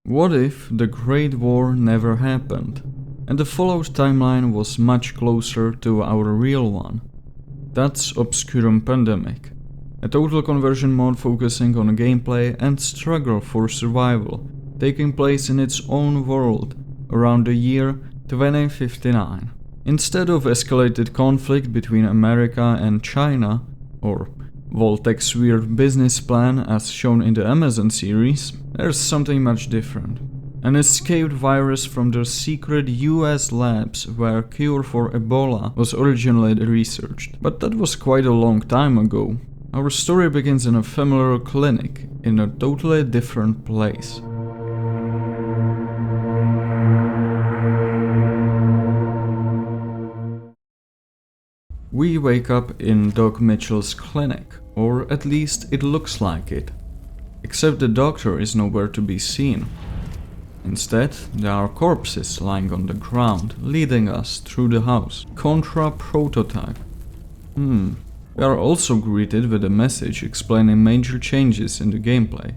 What if the Great War never happened, and the Fallout timeline was much closer to our real one? That's Obscurum Pandemic, a total conversion mod focusing on gameplay and struggle for survival, taking place in its own world around the year 2059. Instead of escalated conflict between America and China, or Voltec's weird business plan as shown in the Amazon series, there's something much different. An escaped virus from the secret US labs where cure for Ebola was originally researched. But that was quite a long time ago. Our story begins in a familiar clinic in a totally different place. We wake up in Doc Mitchell's clinic, or at least it looks like it. Except the doctor is nowhere to be seen. Instead, there are corpses lying on the ground, leading us through the house. Contra prototype. We are also greeted with a message explaining major changes in the gameplay,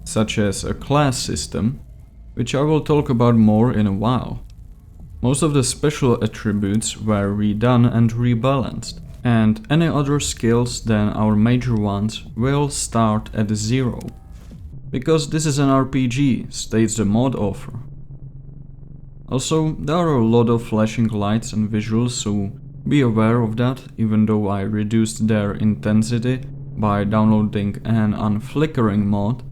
such as a class system, which I will talk about more in a while. Most of the special attributes were redone and rebalanced, and any other skills than our major ones will start at 0. Because this is an RPG, states the mod offer. Also, there are a lot of flashing lights and visuals, so be aware of that, even though I reduced their intensity by downloading an unflickering mod.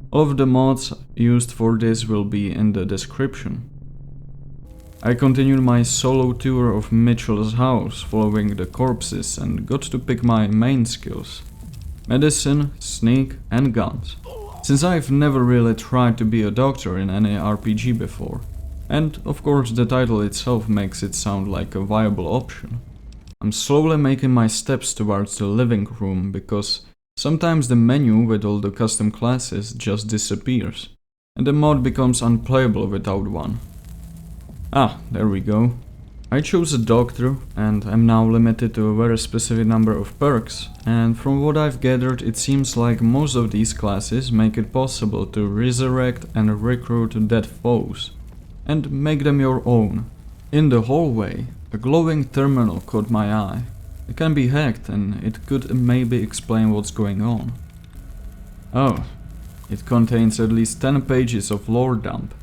All of the mods used for this will be in the description. I continued my solo tour of Mitchell's house, following the corpses, and got to pick my main skills: medicine, sneak, and guns. Since I've never really tried to be a doctor in any RPG before, and of course the title itself makes it sound like a viable option, I'm slowly making my steps towards the living room because sometimes the menu with all the custom classes just disappears, and the mod becomes unplayable without one. Ah, there we go. I chose a doctor and I'm now limited to a very specific number of perks, and from what I've gathered it seems like most of these classes make it possible to resurrect and recruit dead foes, and make them your own. In the hallway, a glowing terminal caught my eye. It can be hacked and it could maybe explain what's going on. Oh, it contains at least 10 pages of lore dump.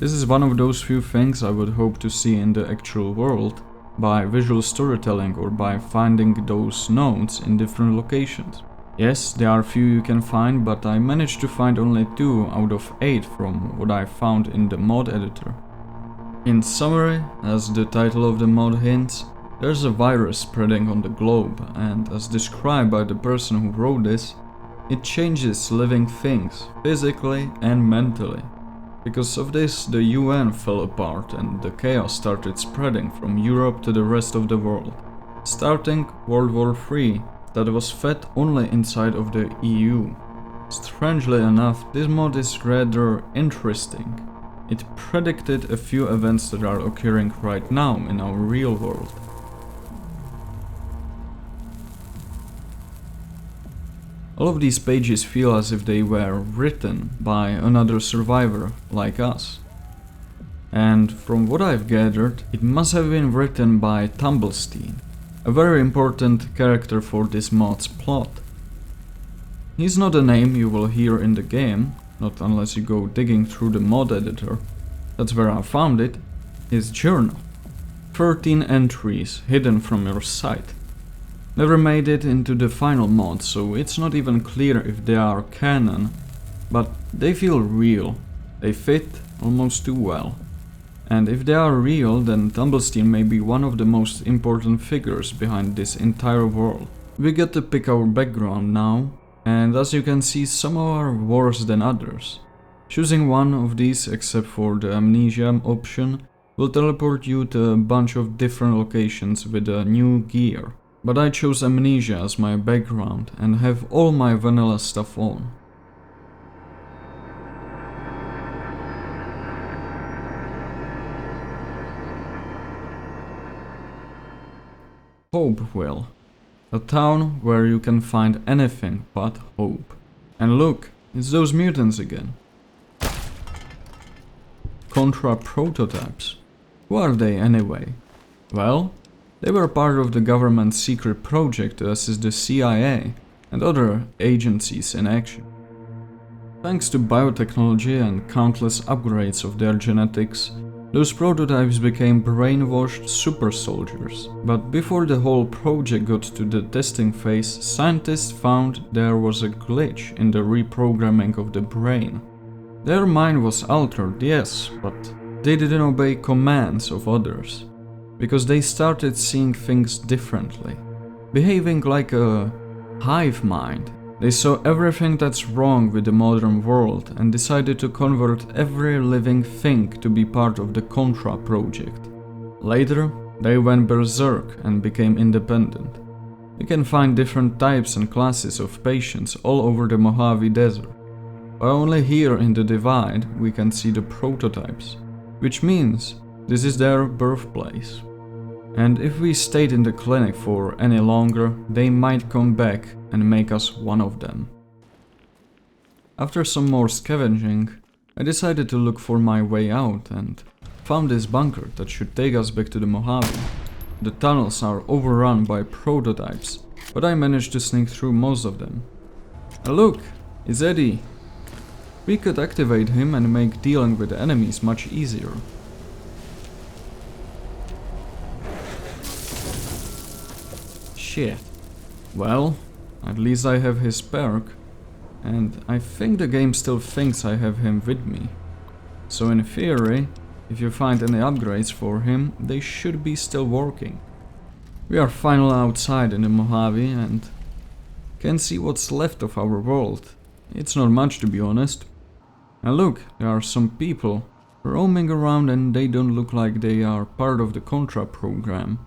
This is one of those few things I would hope to see in the actual world, by visual storytelling or by finding those notes in different locations. Yes, there are few you can find, but I managed to find only 2 out of 8 from what I found in the mod editor. In summary, as the title of the mod hints, there's a virus spreading on the globe, and as described by the person who wrote this, it changes living things, physically and mentally. Because of this, the UN fell apart and the chaos started spreading from Europe to the rest of the world, starting World War III that was fed only inside of the EU. Strangely enough, this mod is rather interesting. It predicted a few events that are occurring right now in our real world. All of these pages feel as if they were written by another survivor like us. And from what I've gathered, it must have been written by Thumblesteen, a very important character for this mod's plot. He's not a name you will hear in the game, not unless you go digging through the mod editor. That's where I found it. His journal. 13 entries hidden from your sight. Never made it into the final mod, so it's not even clear if they are canon, but they feel real. They fit almost too well. And if they are real, then Thumblesteen may be one of the most important figures behind this entire world. We get to pick our background now, and as you can see, some are worse than others. Choosing one of these, except for the amnesia option, will teleport you to a bunch of different locations with a new gear. But I chose amnesia as my background and have all my vanilla stuff on. Hopeville, a town where you can find anything but hope. And look, it's those mutants again. Contra prototypes. Who are they anyway? Well, they were part of the government's secret project to assist the CIA and other agencies in action. Thanks to biotechnology and countless upgrades of their genetics, those prototypes became brainwashed super soldiers. But before the whole project got to the testing phase, scientists found there was a glitch in the reprogramming of the brain. Their mind was altered, yes, but they didn't obey commands of others, because they started seeing things differently, behaving like a hive mind. They saw everything that's wrong with the modern world and decided to convert every living thing to be part of the Contra project. Later, they went berserk and became independent. You can find different types and classes of patients all over the Mojave Desert, but only here in the Divide we can see the prototypes, which means this is their birthplace. And if we stayed in the clinic for any longer, they might come back and make us one of them. After some more scavenging, I decided to look for my way out and found this bunker that should take us back to the Mojave. The tunnels are overrun by prototypes, but I managed to sneak through most of them. And look, it's Eddie. We could activate him and make dealing with enemies much easier. Shit. Well, at least I have his perk, and I think the game still thinks I have him with me. So in theory, if you find any upgrades for him, they should be still working. We are finally outside in the Mojave and can see what's left of our world. It's not much, to be honest. And look, there are some people roaming around and they don't look like they are part of the Contra program.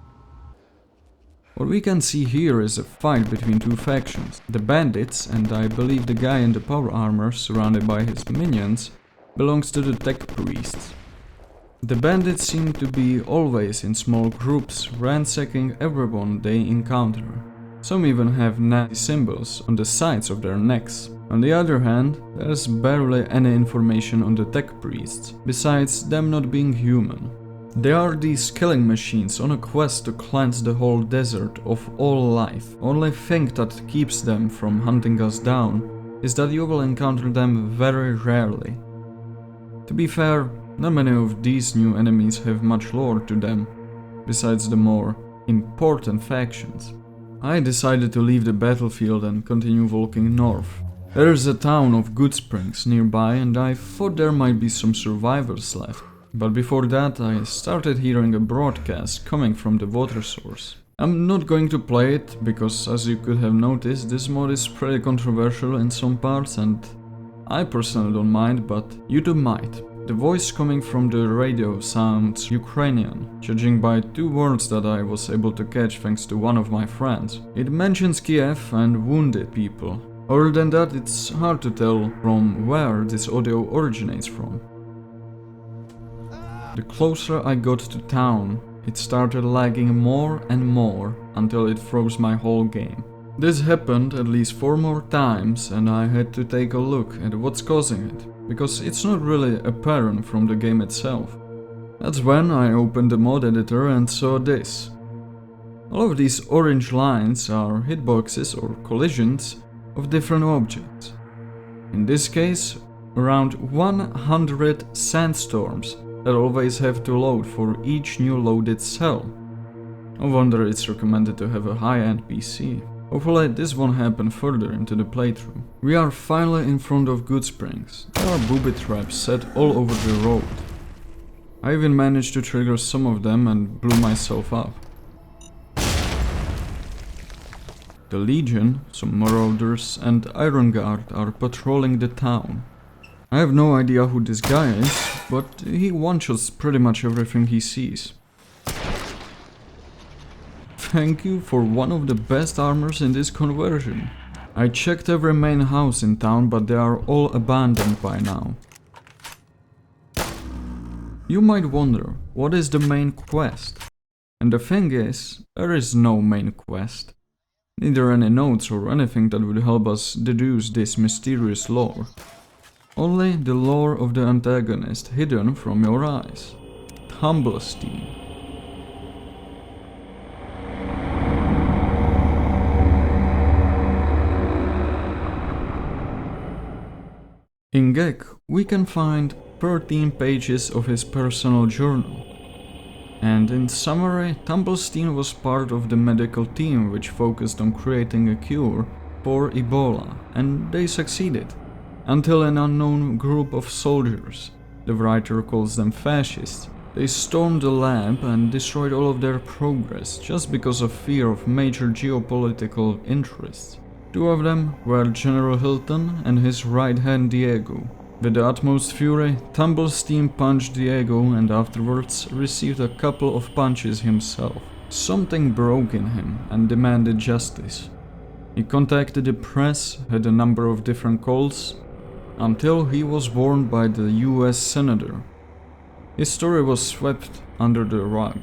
What we can see here is a fight between two factions, the bandits, and I believe the guy in the power armor surrounded by his minions belongs to the tech priests. The bandits seem to be always in small groups, ransacking everyone they encounter. Some even have Nazi symbols on the sides of their necks. On the other hand, there's barely any information on the tech priests, besides them not being human. They are these killing machines on a quest to cleanse the whole desert of all life. Only thing that keeps them from hunting us down is that you will encounter them very rarely. To be fair, not many of these new enemies have much lore to them, besides the more important factions. I decided to leave the battlefield and continue walking north. There is a town of Good Springs nearby and I thought there might be some survivors left. But before that, I started hearing a broadcast coming from the water source. I'm not going to play it, because as you could have noticed, this mod is pretty controversial in some parts and I personally don't mind, but YouTube might. The voice coming from the radio sounds Ukrainian, judging by two words that I was able to catch thanks to one of my friends. It mentions Kiev and wounded people. Other than that, it's hard to tell from where this audio originates from. The closer I got to town, it started lagging more and more until it froze my whole game. This happened at least 4 more times and I had to take a look at what's causing it, because it's not really apparent from the game itself. That's when I opened the mod editor and saw this. All of these orange lines are hitboxes or collisions of different objects. In this case, around 100 sandstorms that always have to load for each new loaded cell. No wonder it's recommended to have a high-end PC. Hopefully this won't happen further into the playthrough. We are finally in front of Good Springs. There are booby traps set all over the road. I even managed to trigger some of them and blew myself up. The Legion, some marauders and Iron Guard are patrolling the town. I have no idea who this guy is, but he one-shots pretty much everything he sees. Thank you for one of the best armors in this conversion. I checked every main house in town, but they are all abandoned by now. You might wonder, what is the main quest? And the thing is, there is no main quest. Neither any notes or anything that would help us deduce this mysterious lore. Only the lore of the antagonist hidden from your eyes. Thumblesteen. In Gek, we can find 13 pages of his personal journal. And in summary, Thumblesteen was part of the medical team which focused on creating a cure for Ebola, and they succeeded. Until an unknown group of soldiers, the writer calls them fascists, they stormed the lab and destroyed all of their progress just because of fear of major geopolitical interests. Two of them were General Hilton and his right hand Diego. With the utmost fury, Thumblesteen punched Diego and afterwards received a couple of punches himself. Something broke in him and demanded justice. He contacted the press, had a number of different calls, until he was warned by the US Senator. His story was swept under the rug.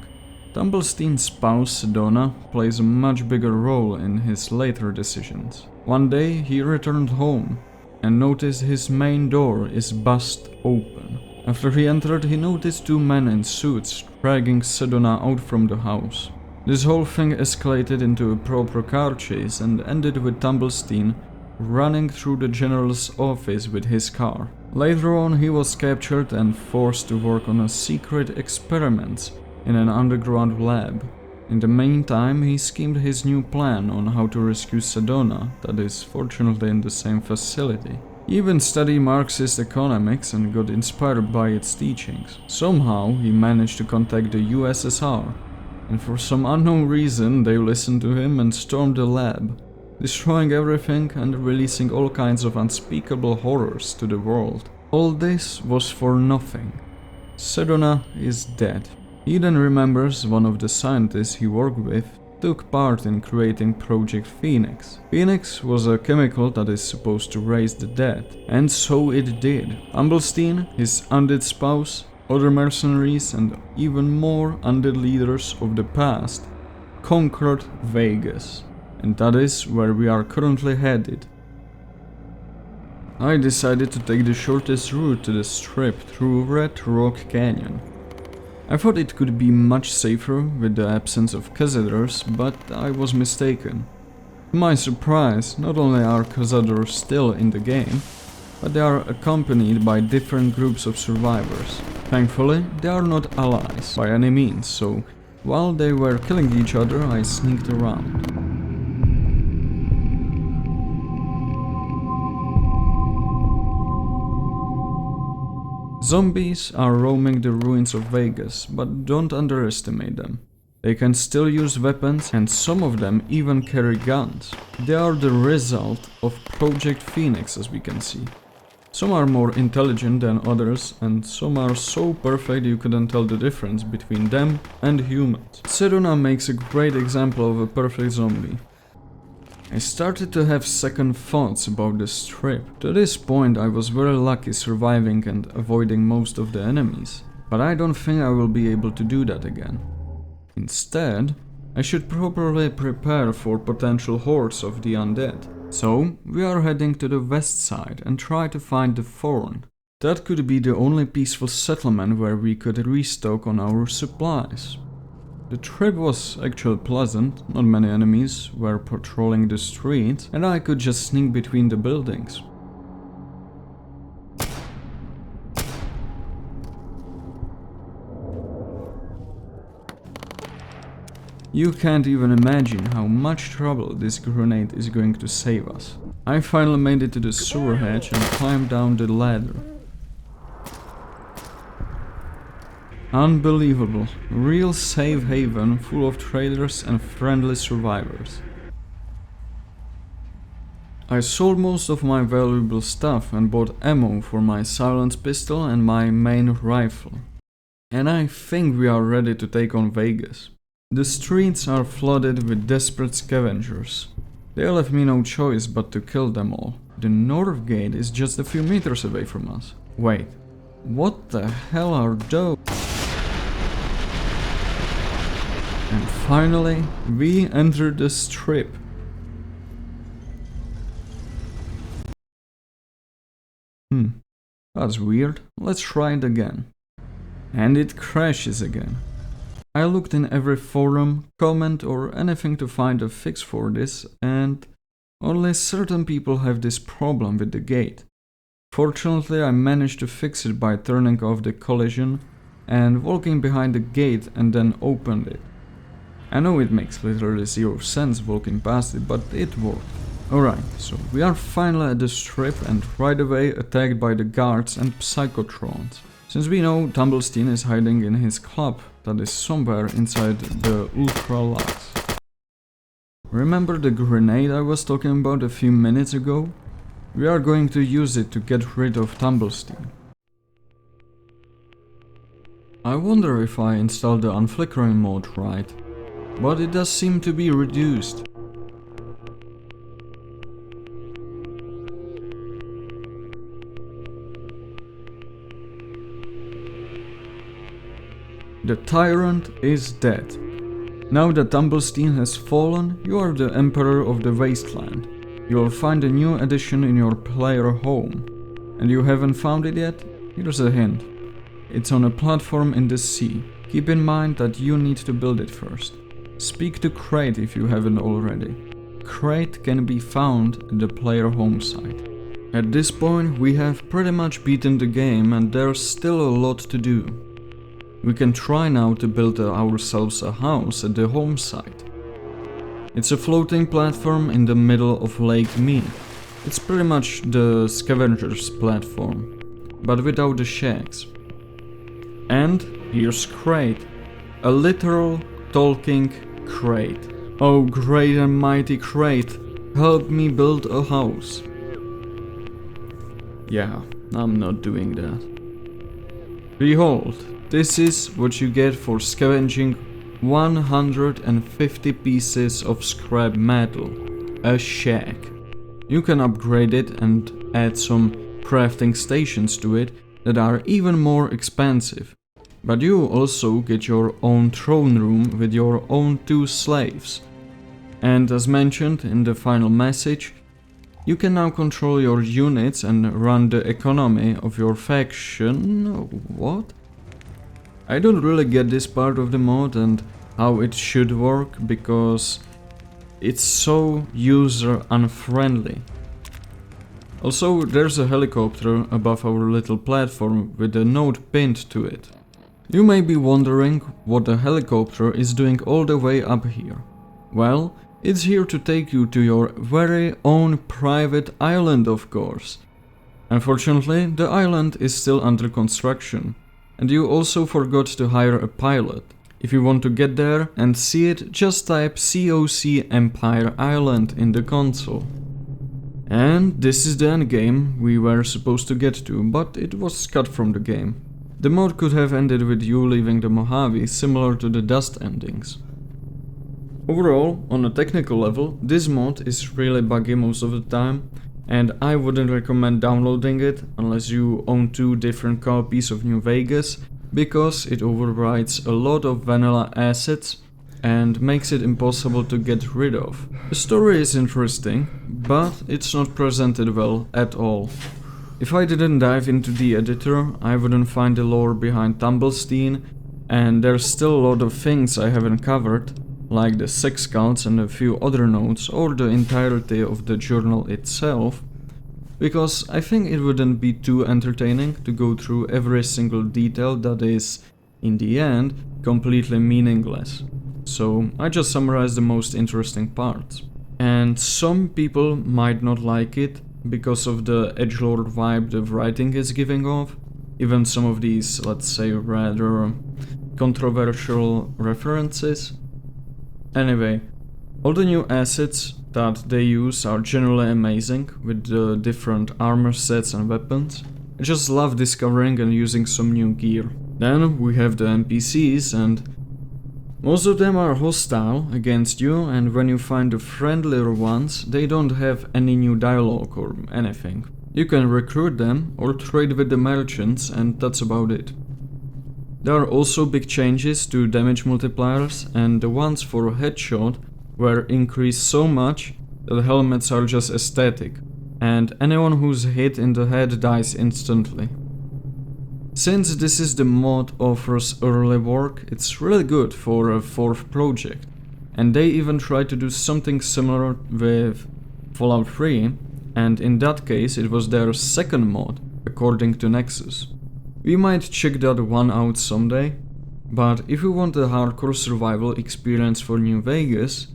Thumblesteen's spouse, Sedona, plays a much bigger role in his later decisions. One day he returned home and noticed his main door is bust open. After he entered, he noticed two men in suits dragging Sedona out from the house. This whole thing escalated into a proper car chase and ended with Thumblesteen running through the general's office with his car. Later on, he was captured and forced to work on a secret experiment in an underground lab. In the meantime, he schemed his new plan on how to rescue Sedona, that is fortunately in the same facility. He even studied Marxist economics and got inspired by its teachings. Somehow, he managed to contact the USSR, and for some unknown reason, they listened to him and stormed the lab, destroying everything and releasing all kinds of unspeakable horrors to the world. All this was for nothing. Sedona is dead. He then remembers one of the scientists he worked with took part in creating Project Phoenix. Phoenix was a chemical that is supposed to raise the dead, and so it did. Thumblesteen, his undead spouse, other mercenaries and even more undead leaders of the past conquered Vegas. And that is where we are currently headed. I decided to take the shortest route to the strip through Red Rock Canyon. I thought it could be much safer with the absence of cazadors, but I was mistaken. To my surprise, not only are cazadors still in the game, but they are accompanied by different groups of survivors. Thankfully, they are not allies by any means, so while they were killing each other, I sneaked around. Zombies are roaming the ruins of Vegas, but don't underestimate them. They can still use weapons and some of them even carry guns. They are the result of Project Phoenix, as we can see. Some are more intelligent than others and some are so perfect you couldn't tell the difference between them and humans. Sedona makes a great example of a perfect zombie. I started to have second thoughts about the strip. To this point I was very lucky surviving and avoiding most of the enemies, but I don't think I will be able to do that again. Instead, I should properly prepare for potential hordes of the undead. So, we are heading to the west side and try to find the Thorn. That could be the only peaceful settlement where we could restock on our supplies. The trip was actually pleasant, not many enemies were patrolling the streets, and I could just sneak between the buildings. You can't even imagine how much trouble this grenade is going to save us. I finally made it to the sewer hatch and climbed down the ladder. Unbelievable, real safe haven full of traders and friendly survivors. I sold most of my valuable stuff and bought ammo for my silenced pistol and my main rifle. And I think we are ready to take on Vegas. The streets are flooded with desperate scavengers. They left me no choice but to kill them all. The north gate is just a few meters away from us. Wait, what the hell are those? And finally, we enter the strip. That's weird, let's try it again. And it crashes again. I looked in every forum, comment or anything to find a fix for this, and only certain people have this problem with the gate. Fortunately, I managed to fix it by turning off the collision and walking behind the gate and then opened it. I know it makes literally zero sense walking past it, but it worked. Alright, so we are finally at the strip and right away attacked by the guards and psychotrons. Since we know Thumblesteen is hiding in his club that is somewhere inside the Ultra Lux. Remember the grenade I was talking about a few minutes ago? We are going to use it to get rid of Thumblesteen. I wonder if I installed the unflickering mode right, but it does seem to be reduced. The tyrant is dead. Now that Thumblesteen has fallen, you are the Emperor of the Wasteland. You'll find a new addition in your player home. And you haven't found it yet? Here's a hint. It's on a platform in the sea. Keep in mind that you need to build it first. Speak to Crate if you haven't already. Crate can be found at the player home site. At this point we have pretty much beaten the game and there's still a lot to do. We can try now to build ourselves a house at the home site. It's a floating platform in the middle of Lake Mead. It's pretty much the scavenger's platform, but without the shacks. And here's Crate, a literal talking crate. Oh great and mighty Crate, help me build a house. Yeah, I'm not doing that. Behold, this is what you get for scavenging 150 pieces of scrap metal. A shack. You can upgrade it and add some crafting stations to it that are even more expensive. But you also get your own throne room with your own 2 slaves. And as mentioned in the final message, you can now control your units and run the economy of your faction. What? I don't really get this part of the mod and how it should work because it's so user unfriendly. Also, there's a helicopter above our little platform with a note pinned to it. You may be wondering what the helicopter is doing all the way up here. Well, it's here to take you to your very own private island, of course. Unfortunately, the island is still under construction. And you also forgot to hire a pilot. If you want to get there and see it, just type COC Empire Island in the console. And this is the endgame we were supposed to get to, but it was cut from the game. The mod could have ended with you leaving the Mojave, similar to the Dust endings. Overall, on a technical level, this mod is really buggy most of the time, and I wouldn't recommend downloading it unless you own 2 different copies of New Vegas, because it overrides a lot of vanilla assets and makes it impossible to get rid of. The story is interesting, but it's not presented well at all. If I didn't dive into the editor, I wouldn't find the lore behind Thumblesteen, and there's still a lot of things I haven't covered, like the 6 cults and a few other notes or the entirety of the journal itself, because I think it wouldn't be too entertaining to go through every single detail that is, in the end, completely meaningless. So I just summarized the most interesting parts. And some people might not like it because of the edgelord vibe the writing is giving off, even some of these, let's say, rather controversial references. Anyway, all the new assets that they use are generally amazing, with the different armor sets and weapons. I just love discovering and using some new gear. Then we have the NPCs, and most of them are hostile against you, and when you find the friendlier ones, they don't have any new dialogue or anything. You can recruit them or trade with the merchants, and that's about it. There are also big changes to damage multipliers, and the ones for headshot were increased so much that helmets are just aesthetic, and anyone who's hit in the head dies instantly. Since this is the mod offers early work, it's really good for a 4th project. And they even tried to do something similar with Fallout 3, and in that case it was their 2nd mod, according to Nexus. We might check that one out someday, but if you want a hardcore survival experience for New Vegas,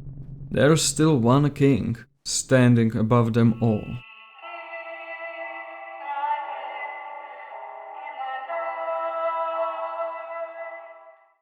there's still one king standing above them all.